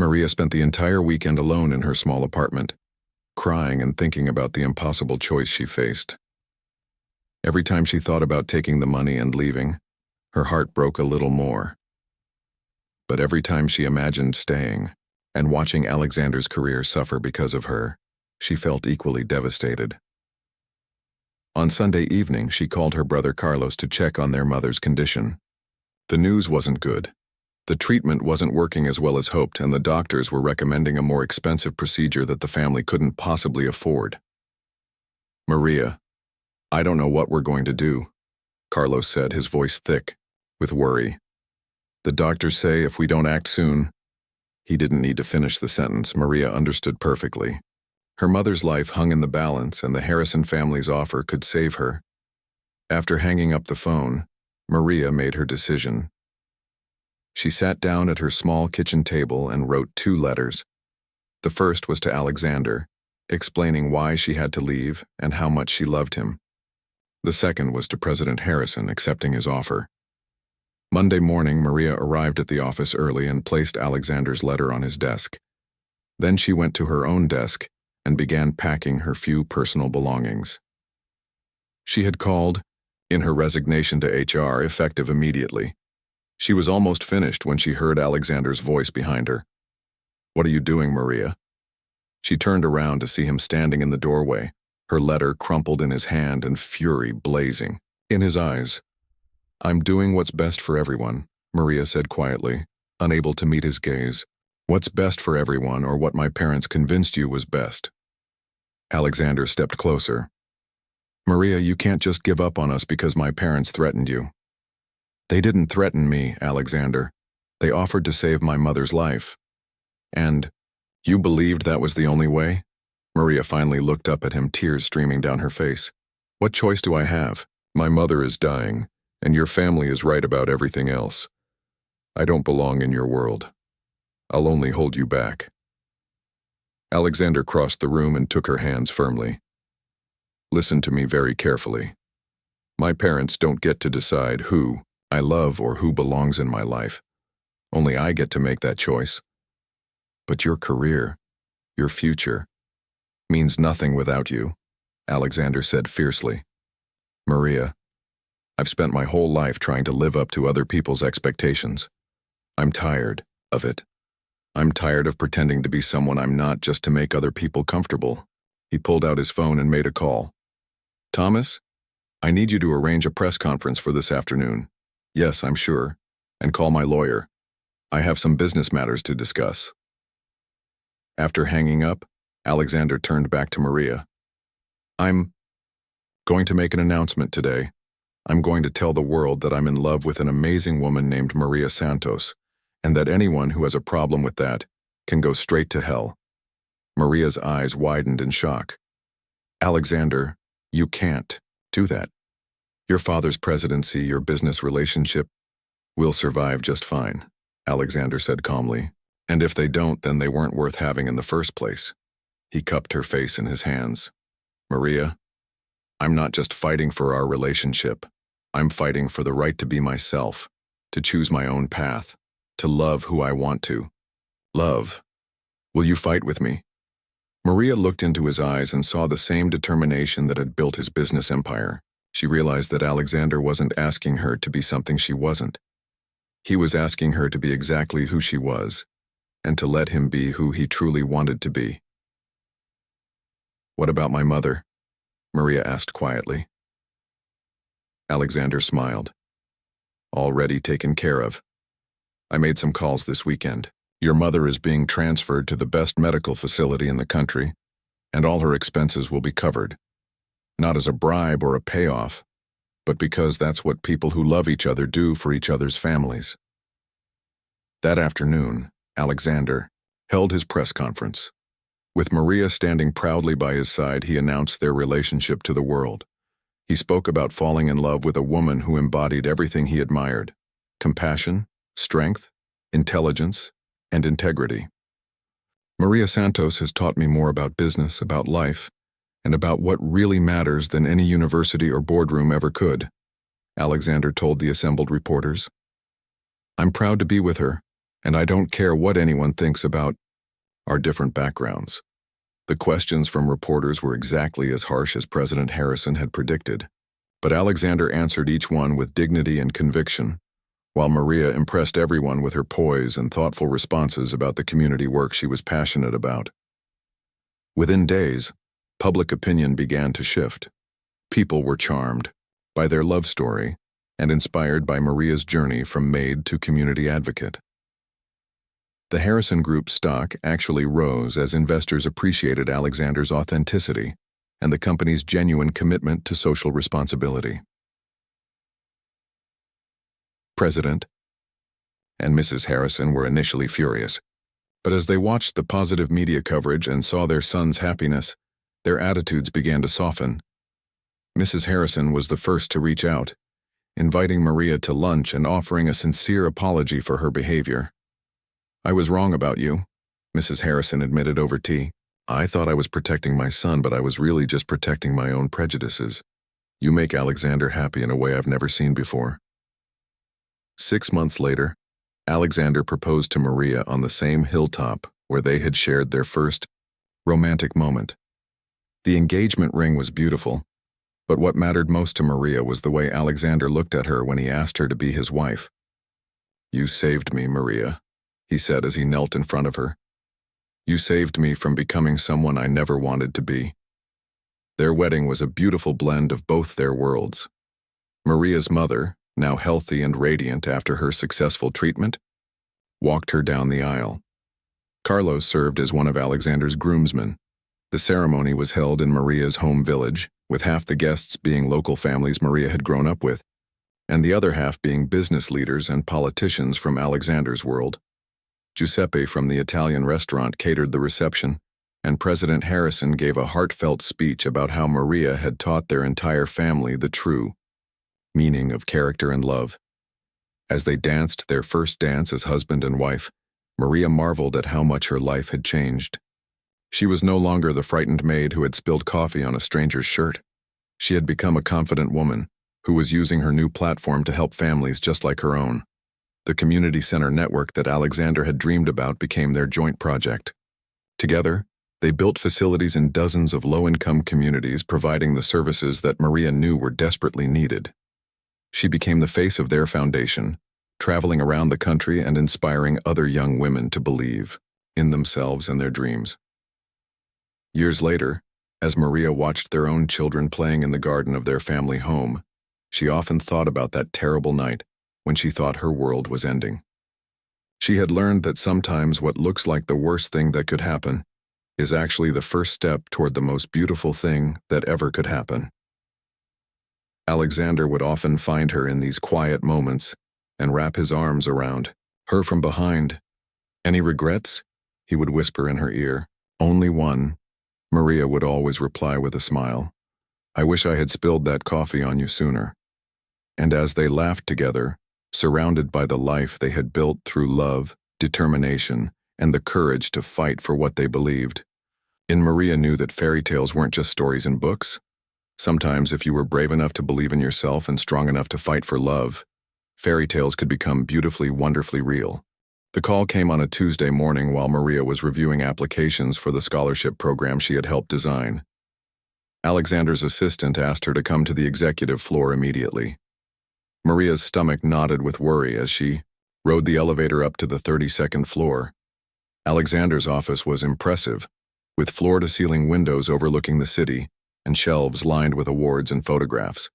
Maria spent the entire weekend alone in her small apartment, crying and thinking about the impossible choice she faced. Every time she thought about taking the money and leaving, her heart broke a little more. But every time she imagined staying and watching Alexander's career suffer because of her, she felt equally devastated. On Sunday evening, she called her brother Carlos to check on their mother's condition. The news wasn't good. The treatment wasn't working as well as hoped, and the doctors were recommending a more expensive procedure that the family couldn't possibly afford. "Maria, I don't know what we're going to do," Carlos said, his voice thick with worry. "The doctors say if we don't act soon—" He didn't need to finish the sentence. Maria understood perfectly. Her mother's life hung in the balance, and the Harrison family's offer could save her. After hanging up the phone, Maria made her decision. She sat down at her small kitchen table and wrote 2 letters. The first was to Alexander, explaining why she had to leave and how much she loved him. The second was to President Harrison, accepting his offer. Monday morning, Maria arrived at the office early and placed Alexander's letter on his desk. Then she went to her own desk and began packing her few personal belongings. She had called in her resignation to HR, effective immediately. She was almost finished when she heard Alexander's voice behind her. "What are you doing, Maria?" She turned around to see him standing in the doorway, her letter crumpled in his hand and fury blazing in his eyes. "I'm doing what's best for everyone," Maria said quietly, unable to meet his gaze. "What's best for everyone, or what my parents convinced you was best." Alexander stepped closer. "Maria, you can't just give up on us because my parents threatened you." "They didn't threaten me, Alexander. They offered to save my mother's life." "And you believed that was the only way?" Maria finally looked up at him, tears streaming down her face. "What choice do I have? My mother is dying, and your family is right about everything else. I don't belong in your world. I'll only hold you back." Alexander crossed the room and took her hands firmly. "Listen to me very carefully. My parents don't get to decide who I love or who belongs in my life. Only I get to make that choice. But your career, your future, means nothing without you," Alexander said fiercely. "Maria, I've spent my whole life trying to live up to other people's expectations. I'm tired of it. I'm tired of pretending to be someone I'm not just to make other people comfortable." He pulled out his phone and made a call. "Thomas, I need you to arrange a press conference for this afternoon." "Yes, I'm sure. And call my lawyer. I have some business matters to discuss." After hanging up, Alexander turned back to Maria. "I'm going to make an announcement today. I'm going to tell the world that I'm in love with an amazing woman named Maria Santos, and that anyone who has a problem with that can go straight to hell." Maria's eyes widened in shock. "Alexander, you can't do that. Your father's presidency, your business relationship, will survive just fine," Alexander said calmly. "And if they don't, then they weren't worth having in the first place." He cupped her face in his hands. "Maria, I'm not just fighting for our relationship. I'm fighting for the right to be myself, to choose my own path, to love who I want to. Love. Will you fight with me?" Maria looked into his eyes and saw the same determination that had built his business empire. She realized that Alexander wasn't asking her to be something she wasn't. He was asking her to be exactly who she was, and to let him be who he truly wanted to be. "What about my mother?" Maria asked quietly. Alexander smiled. "Already taken care of. I made some calls this weekend. Your mother is being transferred to the best medical facility in the country, and all her expenses will be covered. Not as a bribe or a payoff, but because that's what people who love each other do for each other's families." That afternoon, Alexander held his press conference. With Maria standing proudly by his side, he announced their relationship to the world. He spoke about falling in love with a woman who embodied everything he admired: compassion, strength, intelligence, and integrity. "Maria Santos has taught me more about business, about life, and about what really matters than any university or boardroom ever could," Alexander told the assembled reporters. "I'm proud to be with her, And I don't care what anyone thinks about our different backgrounds. The questions from reporters were exactly as harsh as President Harrison had predicted, but Alexander answered each one with dignity and conviction, while Maria impressed everyone with her poise and thoughtful responses about the community work she was passionate about. Within days, public opinion began to shift. People were charmed by their love story and inspired by Maria's journey from maid to community advocate. The Harrison Group's stock actually rose as investors appreciated Alexander's authenticity and the company's genuine commitment to social responsibility. President and Mrs. Harrison were initially furious, but as they watched the positive media coverage and saw their son's happiness, their attitudes began to soften. Mrs. Harrison was the first to reach out, inviting Maria to lunch and offering a sincere apology for her behavior. "I was wrong about you," Mrs. Harrison admitted over tea. "I thought I was protecting my son, but I was really just protecting my own prejudices. You make Alexander happy in a way I've never seen before." 6 months later, Alexander proposed to Maria on the same hilltop where they had shared their first romantic moment. The engagement ring was beautiful, but what mattered most to Maria was the way Alexander looked at her when he asked her to be his wife. "You saved me, Maria," he said as he knelt in front of her. "You saved me from becoming someone I never wanted to be." Their wedding was a beautiful blend of both their worlds. Maria's mother, now healthy and radiant after her successful treatment, walked her down the aisle. Carlos served as one of Alexander's groomsmen. The ceremony was held in Maria's home village, with half the guests being local families Maria had grown up with, and the other half being business leaders and politicians from Alexander's world. Giuseppe from the Italian restaurant catered the reception, and President Harrison gave a heartfelt speech about how Maria had taught their entire family the true meaning of character and love. As they danced their first dance as husband and wife, Maria marveled at how much her life had changed. She was no longer the frightened maid who had spilled coffee on a stranger's shirt. She had become a confident woman who was using her new platform to help families just like her own. The community center network that Alexander had dreamed about became their joint project. Together, they built facilities in dozens of low-income communities, providing the services that Maria knew were desperately needed. She became the face of their foundation, traveling around the country and inspiring other young women to believe in themselves and their dreams. Years later, as Maria watched their own children playing in the garden of their family home, she often thought about that terrible night when she thought her world was ending. She had learned that sometimes what looks like the worst thing that could happen is actually the first step toward the most beautiful thing that ever could happen. Alexander would often find her in these quiet moments and wrap his arms around her from behind. "Any regrets?" he would whisper in her ear. "Only one," Maria would always reply with a smile. "I wish I had spilled that coffee on you sooner." And as they laughed together, surrounded by the life they had built through love, determination, and the courage to fight for what they believed, Maria knew that fairy tales weren't just stories in books. Sometimes, if you were brave enough to believe in yourself and strong enough to fight for love, fairy tales could become beautifully, wonderfully real. The call came on a Tuesday morning while Maria was reviewing applications for the scholarship program she had helped design. Alexander's assistant asked her to come to the executive floor immediately. Maria's stomach knotted with worry as she rode the elevator up to the 32nd floor. Alexander's office was impressive, with floor-to-ceiling windows overlooking the city and shelves lined with awards and photographs.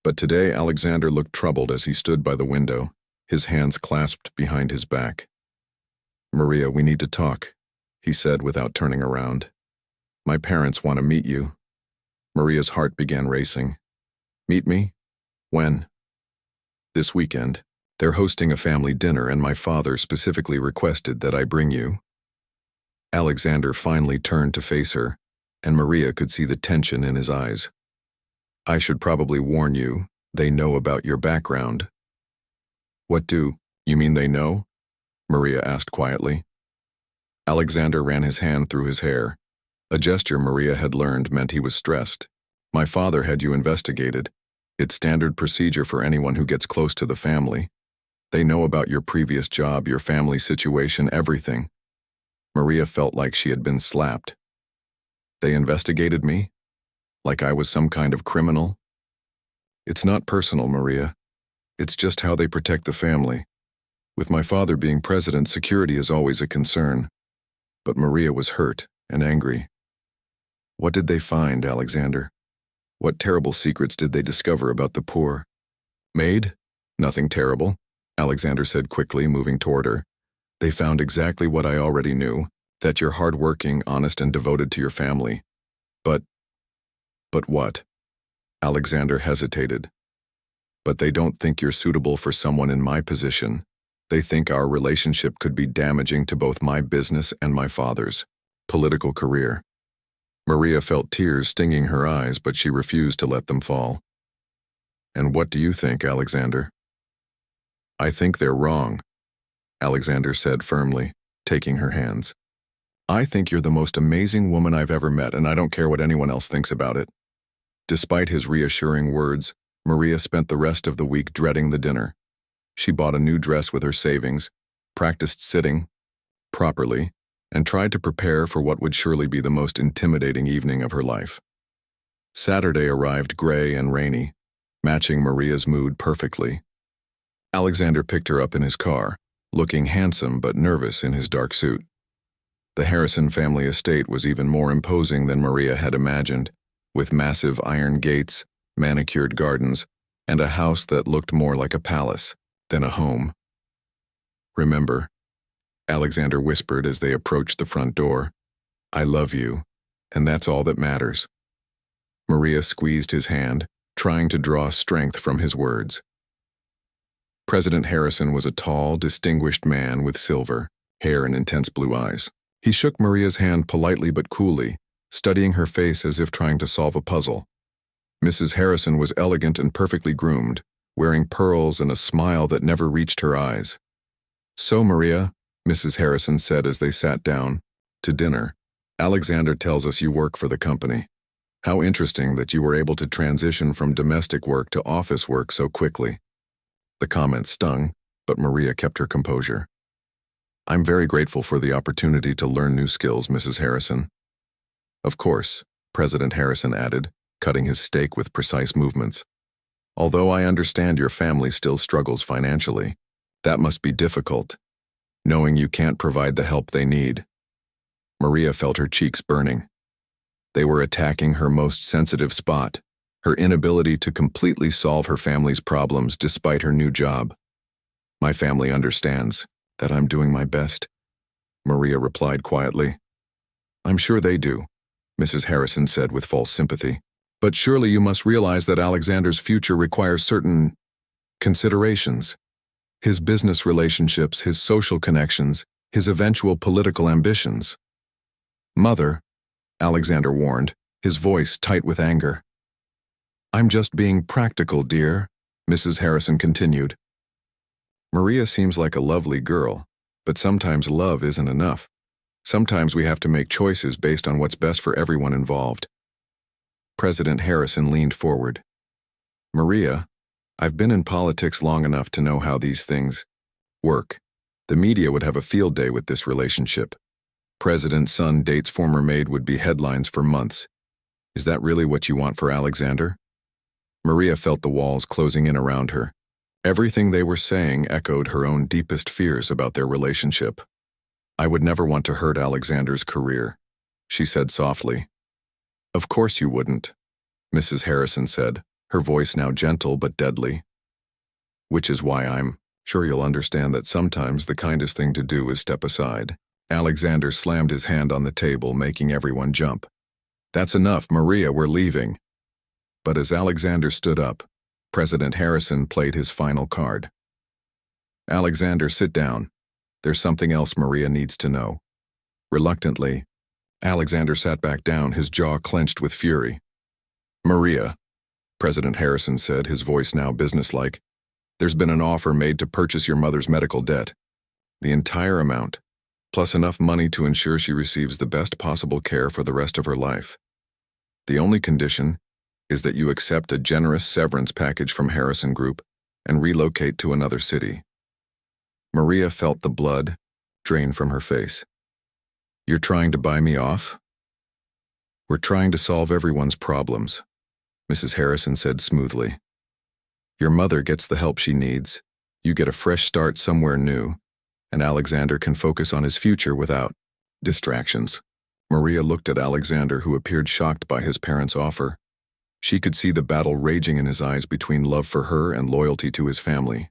But today Alexander looked troubled as he stood by the window, his hands clasped behind his back. "Maria, we need to talk," he said without turning around. "My parents want to meet you." Maria's heart began racing. "Meet me? When?" "This weekend. They're hosting a family dinner and my father specifically requested that I bring you." Alexander finally turned to face her, and Maria could see the tension in his eyes. "I should probably warn you, they know about your background." "What do you mean they know?" Maria asked quietly. Alexander ran his hand through his hair. A gesture Maria had learned meant he was stressed. "My father had you investigated. It's standard procedure for anyone who gets close to the family." They know about your previous job, your family situation, everything. Maria felt like she had been slapped. They investigated me? Like I was some kind of criminal? It's not personal, Maria. It's just how they protect the family. With my father being president, security is always a concern. But Maria was hurt and angry. What did they find, Alexander? What terrible secrets did they discover about the poor? Maid? Nothing terrible, Alexander said quickly, moving toward her. They found exactly what I already knew, that you're hardworking, honest, and devoted to your family. But what? Alexander hesitated. But they don't think you're suitable for someone in my position. They think our relationship could be damaging to both my business and my father's political career. Maria felt tears stinging her eyes, but she refused to let them fall. And what do you think, Alexander? I think they're wrong, Alexander said firmly, taking her hands. I think you're the most amazing woman I've ever met, and I don't care what anyone else thinks about it. Despite his reassuring words, Maria spent the rest of the week dreading the dinner. She bought a new dress with her savings, practiced sitting properly, and tried to prepare for what would surely be the most intimidating evening of her life. Saturday arrived gray and rainy, matching Maria's mood perfectly. Alexander picked her up in his car, looking handsome but nervous in his dark suit. The Harrison family estate was even more imposing than Maria had imagined, with massive iron gates, manicured gardens, and a house that looked more like a palace than a home. Remember, Alexander whispered as they approached the front door, I love you, and that's all that matters. Maria squeezed his hand, trying to draw strength from his words. President Harrison was a tall, distinguished man with silver hair and intense blue eyes. He shook Maria's hand politely but coolly, studying her face as if trying to solve a puzzle. Mrs. Harrison was elegant and perfectly groomed, wearing pearls and a smile that never reached her eyes. So, Maria, Mrs. Harrison said as they sat down to dinner, Alexander tells us you work for the company. How interesting that you were able to transition from domestic work to office work so quickly. The comment stung, but Maria kept her composure. I'm very grateful for the opportunity to learn new skills, Mrs. Harrison. Of course, President Harrison added, cutting his steak with precise movements. Although I understand your family still struggles financially, that must be difficult, knowing you can't provide the help they need. Maria felt her cheeks burning. They were attacking her most sensitive spot, her inability to completely solve her family's problems despite her new job. My family understands that I'm doing my best, Maria replied quietly. I'm sure they do, Mrs. Harrison said with false sympathy. But surely you must realize that Alexander's future requires certain considerations. His business relationships, his social connections, his eventual political ambitions. Mother, Alexander warned, his voice tight with anger. I'm just being practical, dear, Mrs. Harrison continued. Maria seems like a lovely girl, but sometimes love isn't enough. Sometimes we have to make choices based on what's best for everyone involved. President Harrison leaned forward. Maria, I've been in politics long enough to know how these things work. The media would have a field day with this relationship. President's son dates former maid would be headlines for months. Is that really what you want for Alexander? Maria felt the walls closing in around her. Everything they were saying echoed her own deepest fears about their relationship. I would never want to hurt Alexander's career, she said softly. Of course you wouldn't, Mrs. Harrison said, her voice now gentle but deadly. Which is why I'm sure you'll understand that sometimes the kindest thing to do is step aside. Alexander slammed his hand on the table, making everyone jump. That's enough, Maria, we're leaving. But as Alexander stood up, President Harrison played his final card. Alexander, sit down. There's something else Maria needs to know. Reluctantly, Alexander sat back down, his jaw clenched with fury. Maria, President Harrison said, his voice now businesslike, there's been an offer made to purchase your mother's medical debt. The entire amount, plus enough money to ensure she receives the best possible care for the rest of her life. The only condition is that you accept a generous severance package from Harrison Group and relocate to another city. Maria felt the blood drain from her face. "You're trying to buy me off?" "We're trying to solve everyone's problems," Mrs. Harrison said smoothly. "Your mother gets the help she needs, you get a fresh start somewhere new, and Alexander can focus on his future without distractions." Maria looked at Alexander, who appeared shocked by his parents' offer. She could see the battle raging in his eyes between love for her and loyalty to his family.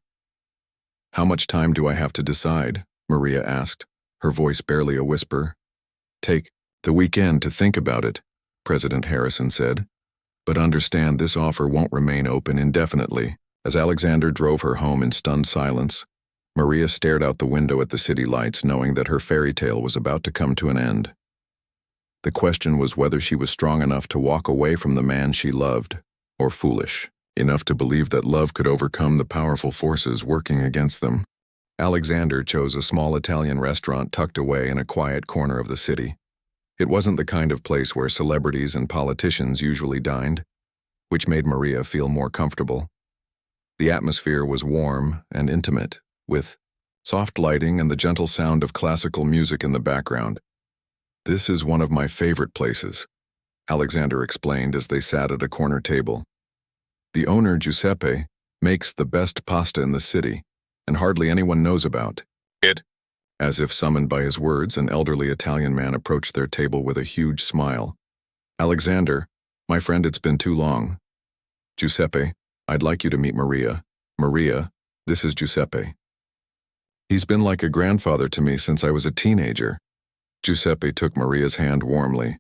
"How much time do I have to decide?" Maria asked, her voice barely a whisper. "Take the weekend to think about it," President Harrison said. "But understand this offer won't remain open indefinitely." As Alexander drove her home in stunned silence, Maria stared out the window at the city lights, knowing that her fairy tale was about to come to an end. The question was whether she was strong enough to walk away from the man she loved, or foolish enough to believe that love could overcome the powerful forces working against them. Alexander chose a small Italian restaurant tucked away in a quiet corner of the city. It wasn't the kind of place where celebrities and politicians usually dined, which made Maria feel more comfortable. The atmosphere was warm and intimate, with soft lighting and the gentle sound of classical music in the background. "This is one of my favorite places," Alexander explained as they sat at a corner table. "The owner, Giuseppe, makes the best pasta in the city, and hardly anyone knows about it." As if summoned by his words, an elderly Italian man approached their table with a huge smile. "Alexander, my friend, it's been too long. Giuseppe, I'd like you to meet Maria. Maria, this is Giuseppe. He's been like a grandfather to me since I was a teenager." Giuseppe took Maria's hand warmly.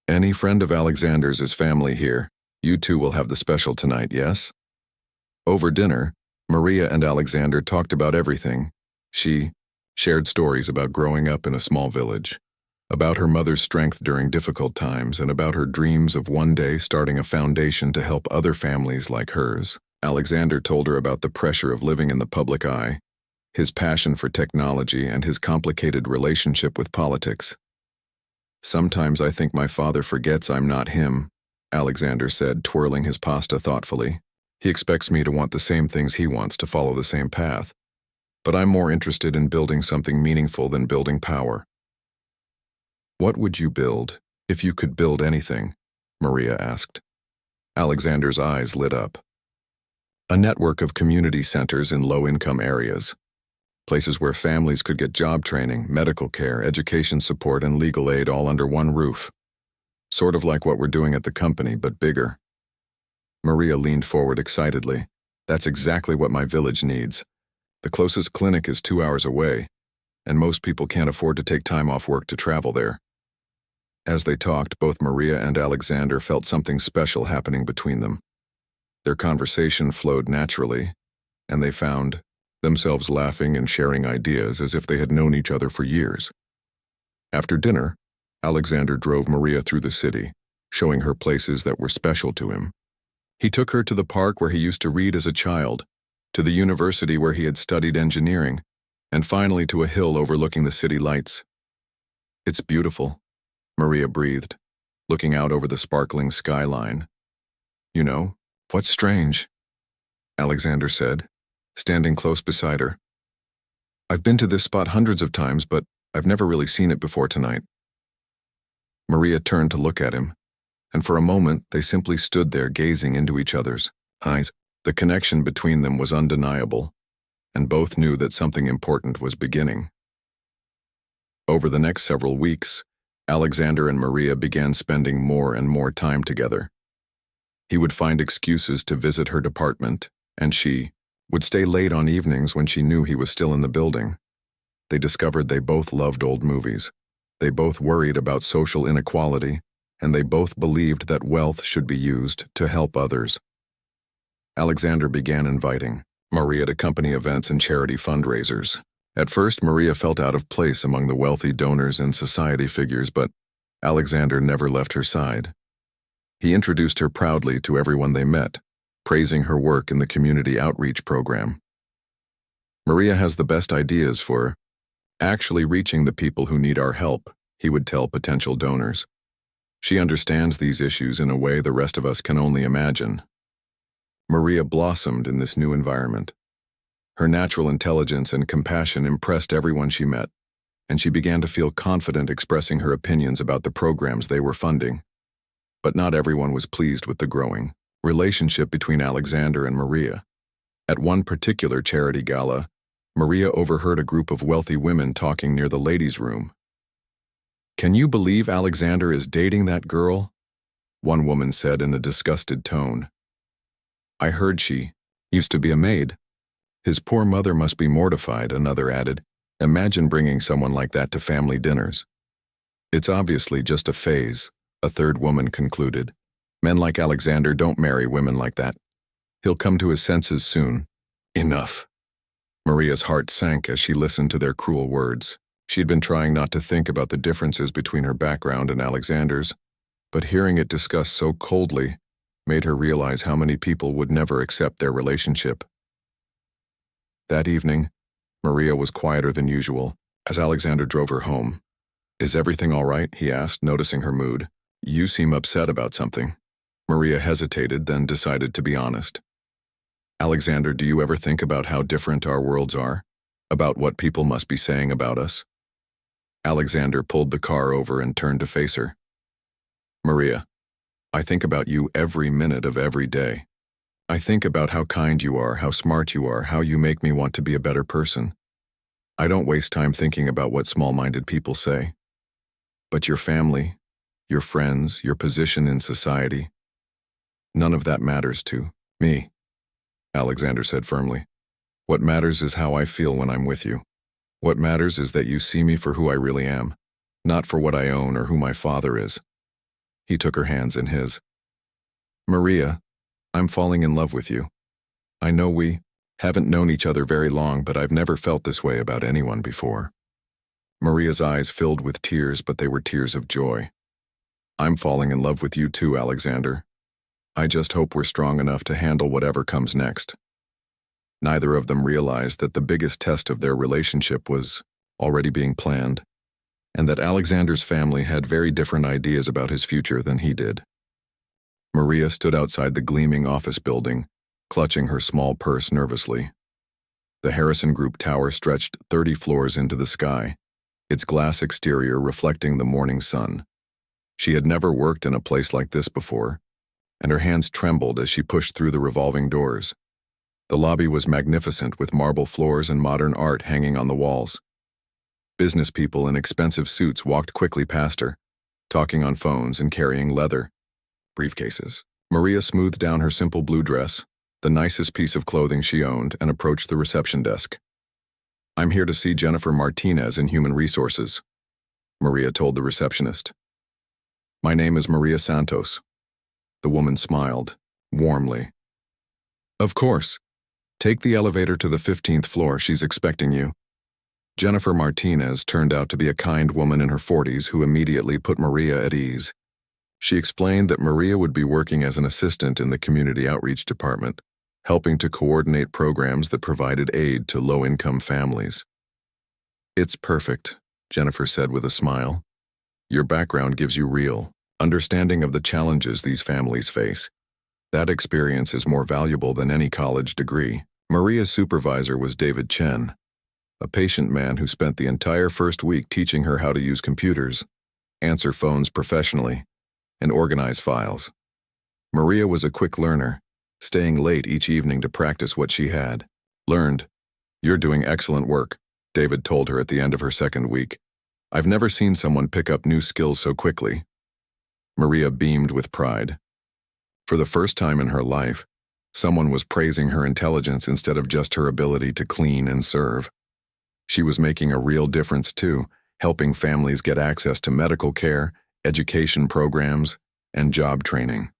"Any friend of Alexander's is family here. You two will have the special tonight, yes?" Over dinner, Maria and Alexander talked about everything. She shared stories about growing up in a small village, about her mother's strength during difficult times, and about her dreams of one day starting a foundation to help other families like hers. Alexander told her about the pressure of living in the public eye, his passion for technology, and his complicated relationship with politics. "Sometimes I think my father forgets I'm not him," Alexander said, twirling his pasta thoughtfully. "He expects me to want the same things he wants, to follow the same path. But I'm more interested in building something meaningful than building power." "What would you build, if you could build anything?" Maria asked. Alexander's eyes lit up. "A network of community centers in low-income areas. Places where families could get job training, medical care, education support, and legal aid all under one roof. Sort of like what we're doing at the company, but bigger." Maria leaned forward excitedly. "That's exactly what my village needs. The closest clinic is 2 hours away, and most people can't afford to take time off work to travel there." As they talked, both Maria and Alexander felt something special happening between them. Their conversation flowed naturally, and they found themselves laughing and sharing ideas as if they had known each other for years. After dinner, Alexander drove Maria through the city, showing her places that were special to him. He took her to the park where he used to read as a child, to the university where he had studied engineering, and finally to a hill overlooking the city lights. "It's beautiful," Maria breathed, looking out over the sparkling skyline. "You know, what's strange?" Alexander said, standing close beside her. "I've been to this spot hundreds of times, but I've never really seen it before tonight." Maria turned to look at him, and for a moment they simply stood there gazing into each other's eyes. The connection between them was undeniable, and both knew that something important was beginning. Over the next several weeks, Alexander and Maria began spending more and more time together. He would find excuses to visit her department, and she would stay late on evenings when she knew he was still in the building. They discovered they both loved old movies. They both worried about social inequality, and they both believed that wealth should be used to help others. Alexander began inviting Maria to company events and charity fundraisers. At first, Maria felt out of place among the wealthy donors and society figures, but Alexander never left her side. He introduced her proudly to everyone they met, praising her work in the community outreach program. "Maria has the best ideas for actually reaching the people who need our help," he would tell potential donors. "She understands these issues in a way the rest of us can only imagine." Maria blossomed in this new environment. Her natural intelligence and compassion impressed everyone she met, and she began to feel confident expressing her opinions about the programs they were funding. But not everyone was pleased with the growing relationship between Alexander and Maria. At one particular charity gala, Maria overheard a group of wealthy women talking near the ladies' room. "Can you believe Alexander is dating that girl?" one woman said in a disgusted tone. "I heard she used to be a maid. His poor mother must be mortified," another added. "Imagine bringing someone like that to family dinners." "It's obviously just a phase," a third woman concluded. "Men like Alexander don't marry women like that. He'll come to his senses soon." Enough. Maria's heart sank as she listened to their cruel words. She'd been trying not to think about the differences between her background and Alexander's, but hearing it discussed so coldly made her realize how many people would never accept their relationship. That evening, Maria was quieter than usual as Alexander drove her home. "Is everything all right?" he asked, noticing her mood. "You seem upset about something." Maria hesitated, then decided to be honest. "Alexander, do you ever think about how different our worlds are? About what people must be saying about us?" Alexander pulled the car over and turned to face her. "Maria, I think about you every minute of every day. I think about how kind you are, how smart you are, how you make me want to be a better person. I don't waste time thinking about what small-minded people say. But your family, your friends, your position in society, none of that matters to me," Alexander said firmly. "What matters is how I feel when I'm with you. What matters is that you see me for who I really am, not for what I own or who my father is." He took her hands in his. "Maria, I'm falling in love with you. I know we haven't known each other very long, but I've never felt this way about anyone before." Maria's eyes filled with tears, but they were tears of joy. "I'm falling in love with you too, Alexander. I just hope we're strong enough to handle whatever comes next." Neither of them realized that the biggest test of their relationship was already being planned, and that Alexander's family had very different ideas about his future than he did. Maria stood outside the gleaming office building, clutching her small purse nervously. The Harrison Group tower stretched 30 floors into the sky, its glass exterior reflecting the morning sun. She had never worked in a place like this before, and her hands trembled as she pushed through the revolving doors. The lobby was magnificent, with marble floors and modern art hanging on the walls. Business people in expensive suits walked quickly past her, talking on phones and carrying leather briefcases. Maria smoothed down her simple blue dress, the nicest piece of clothing she owned, and approached the reception desk. "I'm here to see Jennifer Martinez in Human Resources," Maria told the receptionist. "My name is Maria Santos." The woman smiled, warmly. "Of course. Take the elevator to the 15th floor. She's expecting you." Jennifer Martinez turned out to be a kind woman in her 40s who immediately put Maria at ease. She explained that Maria would be working as an assistant in the community outreach department, helping to coordinate programs that provided aid to low-income families. "It's perfect," Jennifer said with a smile. "Your background gives you real understanding of the challenges these families face. That experience is more valuable than any college degree." Maria's supervisor was David Chen, a patient man who spent the entire first week teaching her how to use computers, answer phones professionally, and organize files. Maria was a quick learner, staying late each evening to practice what she had learned. "You're doing excellent work," David told her at the end of her second week. "I've never seen someone pick up new skills so quickly." Maria beamed with pride. For the first time in her life, someone was praising her intelligence instead of just her ability to clean and serve. She was making a real difference too, helping families get access to medical care, education programs, and job training.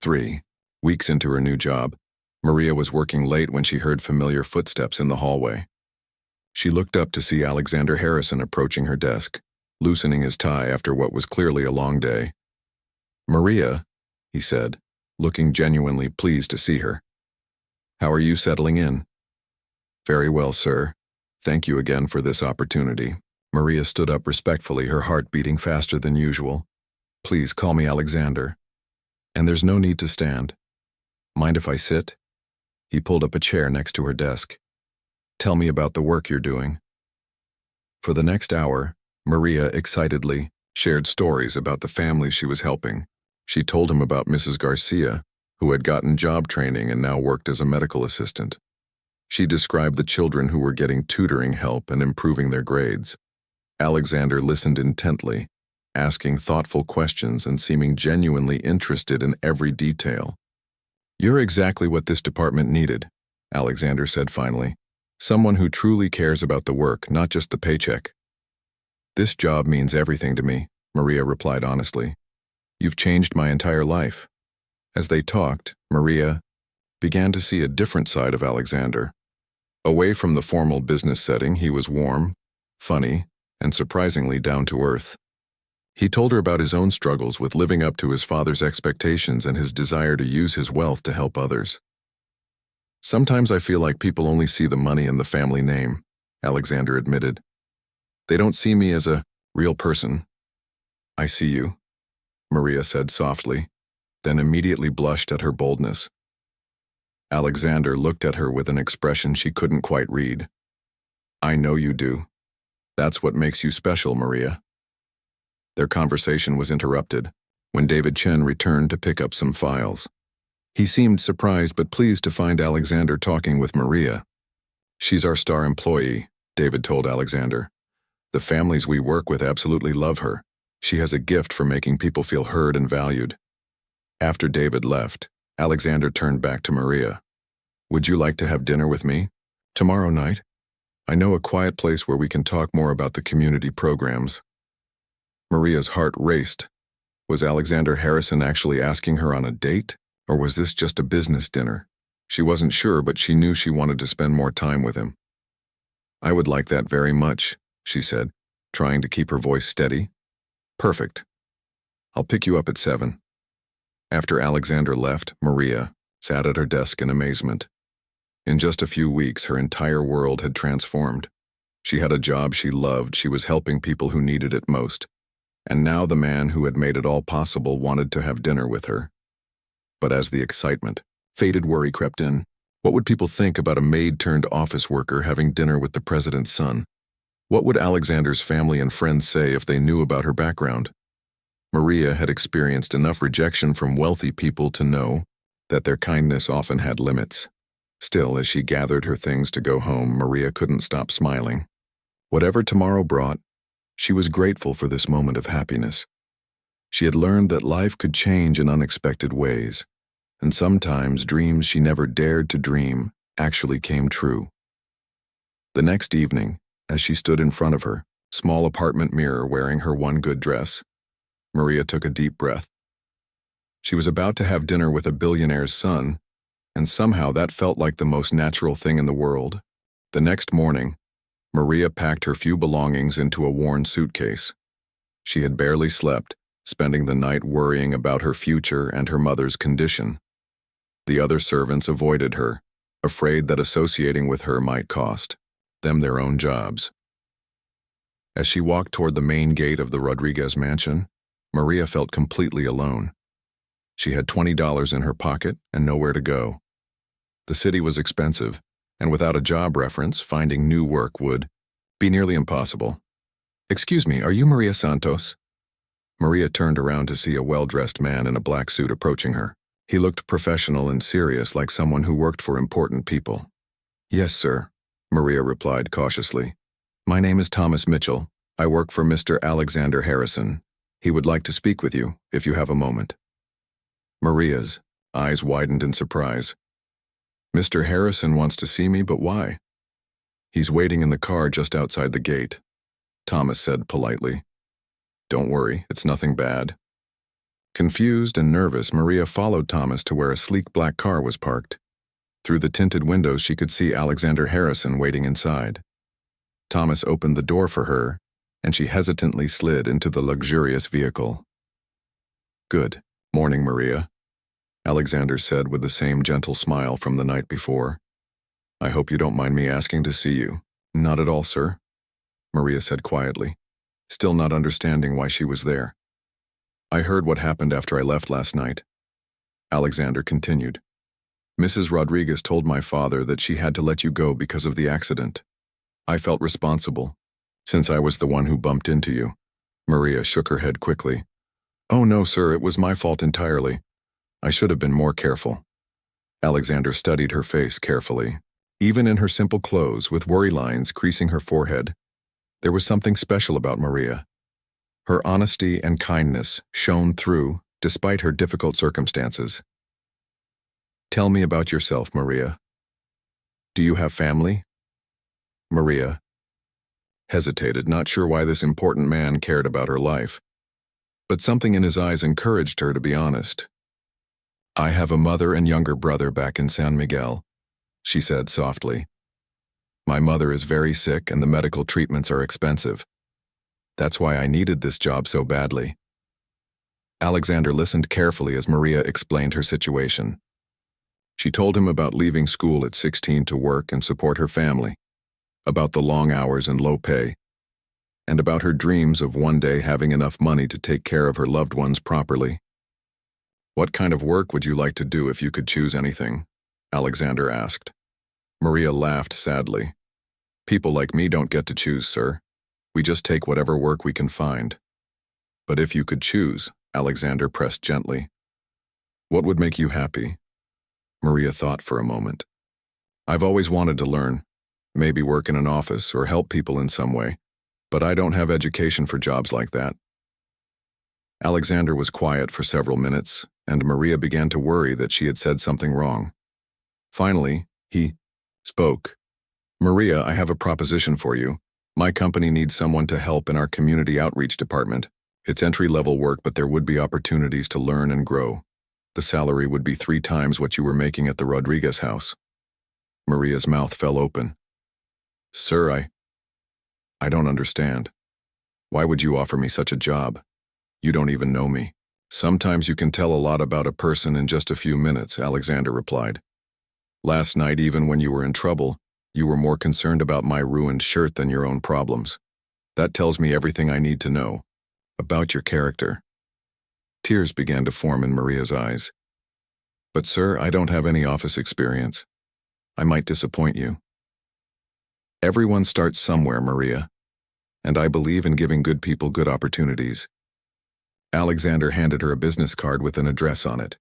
3 weeks into her new job, Maria was working late when she heard familiar footsteps in the hallway. She looked up to see Alexander Harrison approaching her desk, loosening his tie after what was clearly a long day. "Maria," he said, looking genuinely pleased to see her. "How are you settling in?" "Very well, sir. Thank you again for this opportunity." Maria stood up respectfully, her heart beating faster than usual. "Please call me Alexander. And there's no need to stand. Mind if I sit?" He pulled up a chair next to her desk. "Tell me about the work you're doing." For the next hour, Maria excitedly shared stories about the families she was helping. She told him about Mrs. Garcia, who had gotten job training and now worked as a medical assistant. She described the children who were getting tutoring help and improving their grades. Alexander listened intently, asking thoughtful questions and seeming genuinely interested in every detail. "You're exactly what this department needed," Alexander said finally. "Someone who truly cares about the work, not just the paycheck." "This job means everything to me," Maria replied honestly. "You've changed my entire life." As they talked, Maria began to see a different side of Alexander. Away from the formal business setting, he was warm, funny, and surprisingly down to earth. He told her about his own struggles with living up to his father's expectations and his desire to use his wealth to help others. "Sometimes I feel like people only see the money and the family name," Alexander admitted. "They don't see me as a real person." "I see you," Maria said softly, then immediately blushed at her boldness. Alexander looked at her with an expression she couldn't quite read. "I know you do. That's what makes you special, Maria." Their conversation was interrupted when David Chen returned to pick up some files. He seemed surprised but pleased to find Alexander talking with Maria. "She's our star employee," David told Alexander. "The families we work with absolutely love her. She has a gift for making people feel heard and valued." After David left, Alexander turned back to Maria. "Would you like to have dinner with me? Tomorrow night? I know a quiet place where we can talk more about the community programs." Maria's heart raced. Was Alexander Harrison actually asking her on a date, or was this just a business dinner? She wasn't sure, but she knew she wanted to spend more time with him. "I would like that very much," she said, trying to keep her voice steady. "Perfect. I'll pick you up at 7. After Alexander left, Maria sat at her desk in amazement. In just a few weeks, her entire world had transformed. She had a job she loved, she was helping people who needed it most. And now the man who had made it all possible wanted to have dinner with her. But as the excitement, faded worry crept in. What would people think about a maid-turned-office worker having dinner with the president's son? What would Alexander's family and friends say if they knew about her background? Maria had experienced enough rejection from wealthy people to know that their kindness often had limits. Still, as she gathered her things to go home, Maria couldn't stop smiling. Whatever tomorrow brought, she was grateful for this moment of happiness. She had learned that life could change in unexpected ways, and sometimes dreams she never dared to dream actually came true. The next evening, as she stood in front of her small apartment mirror wearing her one good dress, Maria took a deep breath. She was about to have dinner with a billionaire's son, and somehow that felt like the most natural thing in the world. The next morning, Maria packed her few belongings into a worn suitcase. She had barely slept, spending the night worrying about her future and her mother's condition. The other servants avoided her, afraid that associating with her might cost them their own jobs. As she walked toward the main gate of the Rodriguez mansion, Maria felt completely alone. She had $20 in her pocket and nowhere to go. The city was expensive, and without a job reference, finding new work would be nearly impossible. "Excuse me, are you Maria Santos?" Maria turned around to see a well-dressed man in a black suit approaching her. He looked professional and serious, like someone who worked for important people. "Yes, sir," Maria replied cautiously. "My name is Thomas Mitchell. I work for Mr. Alexander Harrison. He would like to speak with you, if you have a moment." Maria's eyes widened in surprise. "Mr. Harrison wants to see me, but why?" "He's waiting in the car just outside the gate," Thomas said politely. "Don't worry, it's nothing bad." Confused and nervous, Maria followed Thomas to where a sleek black car was parked. Through the tinted windows, she could see Alexander Harrison waiting inside. Thomas opened the door for her, and she hesitantly slid into the luxurious vehicle. "Good morning, Maria," Alexander said with the same gentle smile from the night before. "I hope you don't mind me asking to see you." "Not at all, sir," Maria said quietly, still not understanding why she was there. "I heard what happened after I left last night," Alexander continued. Mrs. Rodriguez told my father that she had to let you go because of the accident. I felt responsible, since I was the one who bumped into you. Maria shook her head quickly. Oh no, sir, it was my fault entirely. I should have been more careful. Alexander studied her face carefully. Even in her simple clothes, with worry lines creasing her forehead, there was something special about Maria. Her honesty and kindness shone through, despite her difficult circumstances. Tell me about yourself, Maria. Do you have family? Maria hesitated, not sure why this important man cared about her life. But something in his eyes encouraged her to be honest. I have a mother and younger brother back in San Miguel, she said softly. My mother is very sick and the medical treatments are expensive. That's why I needed this job so badly. Alexander listened carefully as Maria explained her situation. She told him about leaving school at 16 to work and support her family, about the long hours and low pay, and about her dreams of one day having enough money to take care of her loved ones properly. What kind of work would you like to do if you could choose anything? Alexander asked. Maria laughed sadly. People like me don't get to choose, sir. We just take whatever work we can find. But if you could choose, Alexander pressed gently, what would make you happy? Maria thought for a moment. I've always wanted to learn, maybe work in an office or help people in some way, but I don't have education for jobs like that. Alexander was quiet for several minutes, and Maria began to worry that she had said something wrong. Finally, he spoke. Maria, I have a proposition for you. My company needs someone to help in our community outreach department. It's entry-level work, but there would be opportunities to learn and grow. The salary would be 3 times what you were making at the Rodriguez house. Maria's mouth fell open. Sir, I don't understand. Why would you offer me such a job? You don't even know me. Sometimes you can tell a lot about a person in just a few minutes, Alexander replied. Last night, even when you were in trouble, you were more concerned about my ruined shirt than your own problems. That tells me everything I need to know about your character. Tears began to form in Maria's eyes. But sir, I don't have any office experience. I might disappoint you. Everyone starts somewhere, Maria, and I believe in giving good people good opportunities. Alexander handed her a business card with an address on it.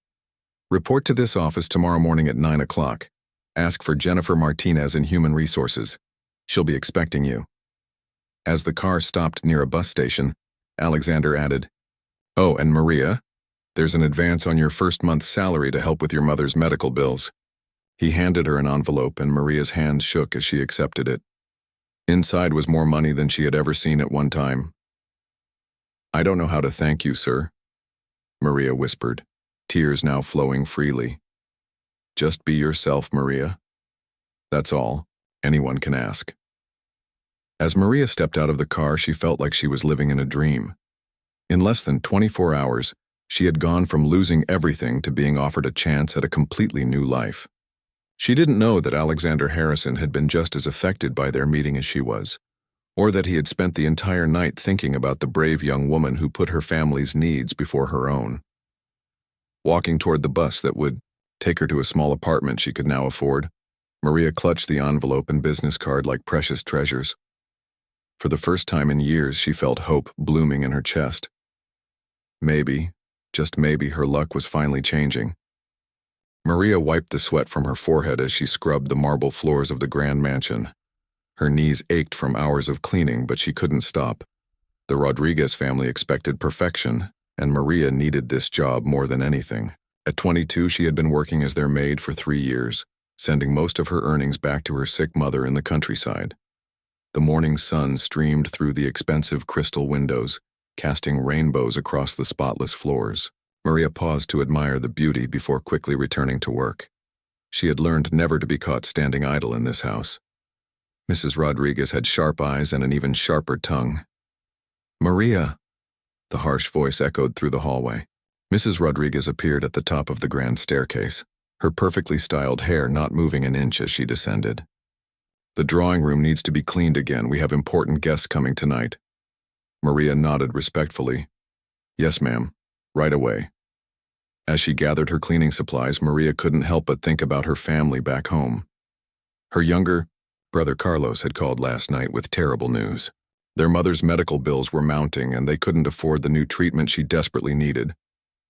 Report to this office tomorrow morning at 9 o'clock. Ask for Jennifer Martinez in Human Resources. She'll be expecting you. As the car stopped near a bus station, Alexander added, Oh, and Maria, there's an advance on your first month's salary to help with your mother's medical bills. He handed her an envelope and Maria's hands shook as she accepted it. Inside was more money than she had ever seen at one time. I don't know how to thank you, sir, Maria whispered, tears now flowing freely. Just be yourself, Maria. That's all anyone can ask. As Maria stepped out of the car, she felt like she was living in a dream. In less than 24 hours, she had gone from losing everything to being offered a chance at a completely new life. She didn't know that Alexander Harrison had been just as affected by their meeting as she was, or that he had spent the entire night thinking about the brave young woman who put her family's needs before her own. Walking toward the bus that would take her to a small apartment she could now afford, Maria clutched the envelope and business card like precious treasures. For the first time in years, she felt hope blooming in her chest. Maybe, just maybe, her luck was finally changing. Maria wiped the sweat from her forehead as she scrubbed the marble floors of the grand mansion. Her knees ached from hours of cleaning, but she couldn't stop. The Rodriguez family expected perfection, and Maria needed this job more than anything. At 22, she had been working as their maid for 3 years, sending most of her earnings back to her sick mother in the countryside. The morning sun streamed through the expensive crystal windows, casting rainbows across the spotless floors. Maria paused to admire the beauty before quickly returning to work. She had learned never to be caught standing idle in this house. Mrs. Rodriguez had sharp eyes and an even sharper tongue. Maria! The harsh voice echoed through the hallway. Mrs. Rodriguez appeared at the top of the grand staircase, her perfectly styled hair not moving an inch as she descended. The drawing room needs to be cleaned again. We have important guests coming tonight. Maria nodded respectfully. Yes, ma'am. Right away. As she gathered her cleaning supplies, Maria couldn't help but think about her family back home. Her younger brother Carlos had called last night with terrible news. Their mother's medical bills were mounting and they couldn't afford the new treatment she desperately needed.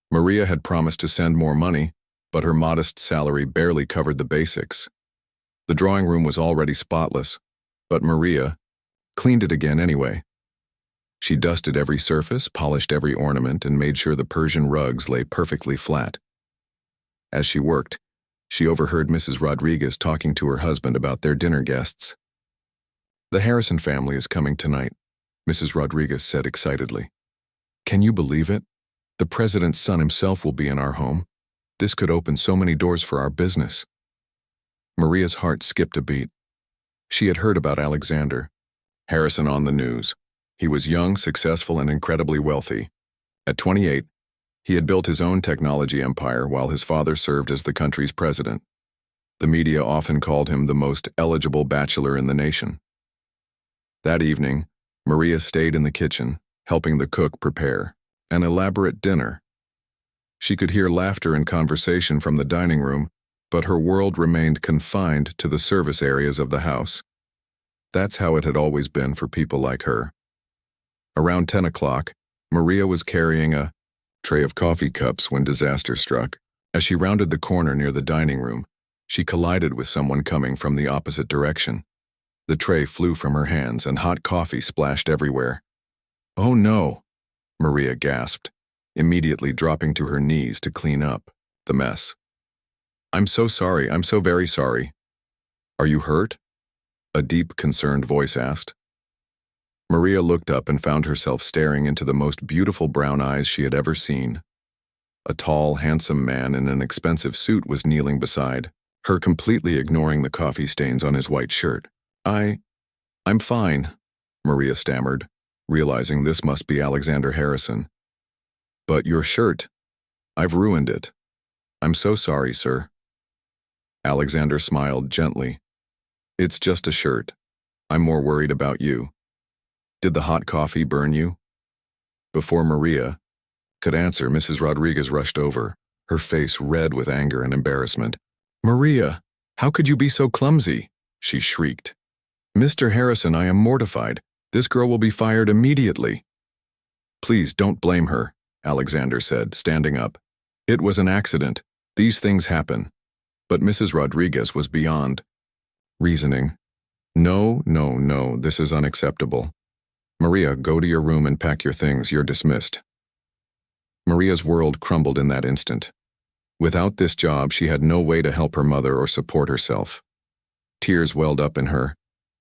Maria had promised to send more money, but her modest salary barely covered the basics. The drawing room was already spotless, but Maria cleaned it again anyway. She dusted every surface, polished every ornament, and made sure the Persian rugs lay perfectly flat. As she worked, she overheard Mrs. Rodriguez talking to her husband about their dinner guests. "The Harrison family is coming tonight," Mrs. Rodriguez said excitedly. "Can you believe it? The president's son himself will be in our home. This could open so many doors for our business." Maria's heart skipped a beat. She had heard about Alexander Harrison on the news. He was young, successful, and incredibly wealthy. At 28, he had built his own technology empire while his father served as the country's president. The media often called him the most eligible bachelor in the nation. That evening, Maria stayed in the kitchen, helping the cook prepare an elaborate dinner. She could hear laughter and conversation from the dining room, but her world remained confined to the service areas of the house. That's how it had always been for people like her. Around 10 o'clock, Maria was carrying a tray of coffee cups when disaster struck. As she rounded the corner near the dining room, she collided with someone coming from the opposite direction. The tray flew from her hands and hot coffee splashed everywhere. "Oh no," Maria gasped, immediately dropping to her knees to clean up the mess. I'm so very sorry. Are you hurt?" a deep, concerned voice asked. Maria looked up and found herself staring into the most beautiful brown eyes she had ever seen. A tall, handsome man in an expensive suit was kneeling beside her, completely ignoring the coffee stains on his white shirt. I'm fine," Maria stammered, realizing this must be Alexander Harrison. "But your shirt, I've ruined it. I'm so sorry, sir." Alexander smiled gently. "It's just a shirt. I'm more worried about you. Did the hot coffee burn you?" Before Maria could answer, Mrs. Rodriguez rushed over, her face red with anger and embarrassment. "Maria, how could you be so clumsy?" she shrieked. "Mr. Harrison, I am mortified. This girl will be fired immediately." "Please don't blame her," Alexander said, standing up. "It was an accident. These things happen." But Mrs. Rodriguez was beyond reasoning. No, this is unacceptable. Maria, go to your room and pack your things. You're dismissed." Maria's world crumbled in that instant. Without this job, she had no way to help her mother or support herself. Tears welled up in her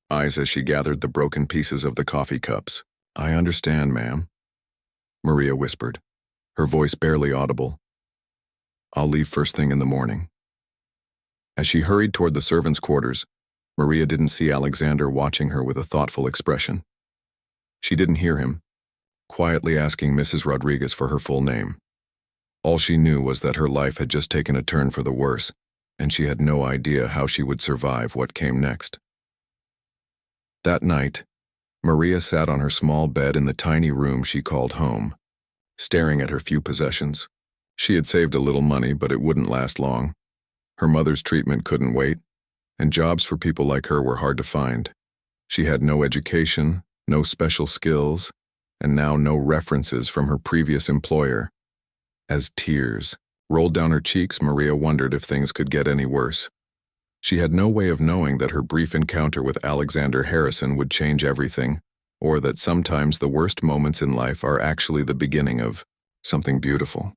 eyes as she gathered the broken pieces of the coffee cups. "I understand, ma'am," Maria whispered, her voice barely audible. "I'll leave first thing in the morning." As she hurried toward the servants' quarters, Maria didn't see Alexander watching her with a thoughtful expression. She didn't hear him, quietly asking Mrs. Rodriguez for her full name. All she knew was that her life had just taken a turn for the worse, and she had no idea how she would survive what came next. That night, Maria sat on her small bed in the tiny room she called home, staring at her few possessions. She had saved a little money, but it wouldn't last long. Her mother's treatment couldn't wait, and jobs for people like her were hard to find. She had no education, no special skills, and now no references from her previous employer. As tears rolled down her cheeks, Maria wondered if things could get any worse. She had no way of knowing that her brief encounter with Alexander Harrison would change everything, or that sometimes the worst moments in life are actually the beginning of something beautiful.